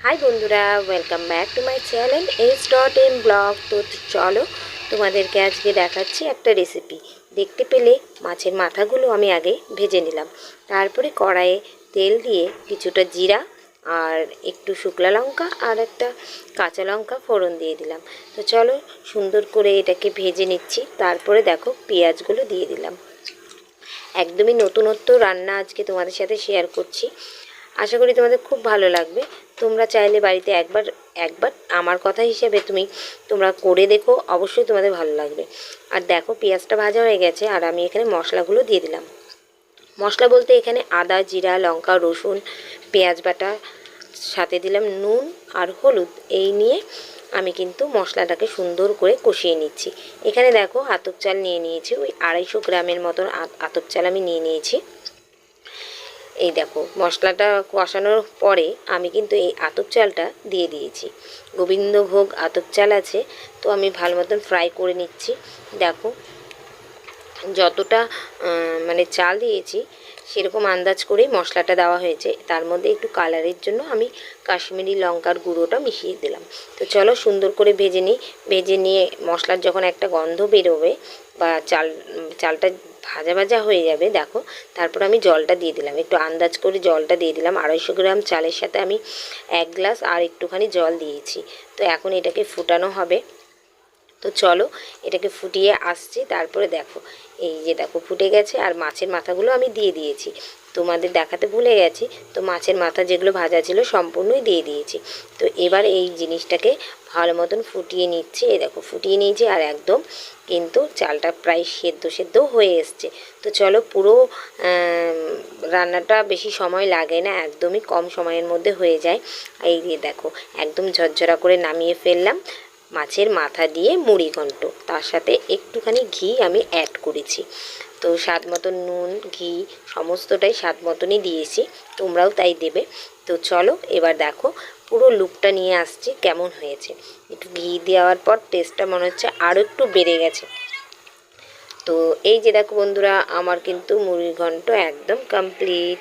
High বন্ধুরা, welcome back to my channel s.m blog. তো চলো তোমাদেরকে আজকে দেখাচ্ছি একটা রেসিপি। দেখতে পেলে মাছের মাথাগুলো আমি আগে ভেজে নিলাম, তারপরে কড়াইয়ে তেল দিয়ে কিছুটা জিরা আর একটু শুকনো লঙ্কা আর একটা কাঁচা লঙ্কা ফোড়ন দিয়ে দিলাম। তো চলো সুন্দর করে এটাকে ভেজে নিচ্ছি। তারপরে দেখো পেঁয়াজগুলো দিয়ে দিলাম। একদমই নতুনত্ব রান্না আজকে তোমাদের সাথে শেয়ার করছি, আশা করি তোমাদের খুব ভালো লাগবে। তোমরা চাইলে বাড়িতে একবার একবার আমার কথা হিসেবে তোমরা করে দেখো, অবশ্যই তোমাদের ভালো লাগবে। আর দেখো পেঁয়াজটা ভাজা হয়ে গেছে আর আমি এখানে মশলাগুলো দিয়ে দিলাম। মশলা বলতে এখানে আদা, জিরা, লঙ্কা, রসুন, পেঁয়াজ বাটা, সাথে দিলাম নুন আর হলুদ। এই নিয়ে আমি কিন্তু মশলাটাকে সুন্দর করে কষিয়ে নিচ্ছি। এখানে দেখো আতপ চাল নিয়ে নিয়েছি, ওই 250 গ্রামের মতন আতপ চাল আমি নিয়ে নিয়েছি। এই দেখো মশলাটা কষানোর পরে আমি কিন্তু এই আতপ চালটা দিয়ে দিয়েছি। গোবিন্দভোগ আতপ চাল আছে, তো আমি ভালো মতন ফ্রাই করে নিচ্ছি। দেখো যতটা মানে চাল দিয়েছি সেরকম আন্দাজ করেই মশলাটা দেওয়া হয়েছে। তার মধ্যে একটু কালারের জন্য আমি কাশ্মীরি লঙ্কার গুঁড়োটা মিশিয়ে দিলাম। তো চলো সুন্দর করে ভেজে নিই। ভেজে নিয়ে মশলার যখন একটা গন্ধ বেরোবে বা চালটা ভাজা ভাজা হয়ে যাবে, দেখো তারপর আমি জলটা দিয়ে দিলাম। একটু আন্দাজ করে জলটা দিয়ে দিলাম। 250 গ্রাম চালের সাথে আমি 1 গ্লাস আর একটুখানি জল দিয়েছি। তো এখন এটাকে ফুটানো হবে। তো চলো এটাকে ফুটিয়ে আসছি। তারপরে দেখো এই যে দেখো ফুটে গেছে আর মাছের মাথাগুলো আমি দিয়ে দিয়েছি। তোমাদের দেখাতে ভুলে গেছি, তো মাছের মাথা যেগুলো ভাজা ছিল সম্পূর্ণই দিয়ে দিয়েছি। তো এবার এই জিনিসটাকে ভালো মতন ফুটিয়ে নিচ্ছি। এই দেখো ফুটিয়ে নিয়েছি আর একদম কিন্তু চালটা প্রায় সেদ্ধ হয়ে এসছে। তো চলো পুরো রান্নাটা বেশি সময় লাগে না, একদমই কম সময়ের মধ্যে হয়ে যায়। এই দিয়ে দেখো একদম ঝরঝরা করে নামিয়ে ফেললাম মাছের মাথা দিয়ে মুড়ি ঘন্ট। তার সাথে একটুখানি ঘি আমি অ্যাড করেছি। তো স্বাদ মতন নুন, ঘি সমস্তটাই স্বাদ মতনই দিয়েছি, তোমরাও তাই দেবে। তো চলো এবার দেখো পুরো লুকটা নিয়ে আসছি কেমন হয়েছে। একটু ঘি দেওয়ার পর টেস্টটা মনে হচ্ছে আরও একটু বেড়ে গেছে। তো এই যে দেখো বন্ধুরা, আমার কিন্তু মুড়ি ঘন্ট একদম কমপ্লিট।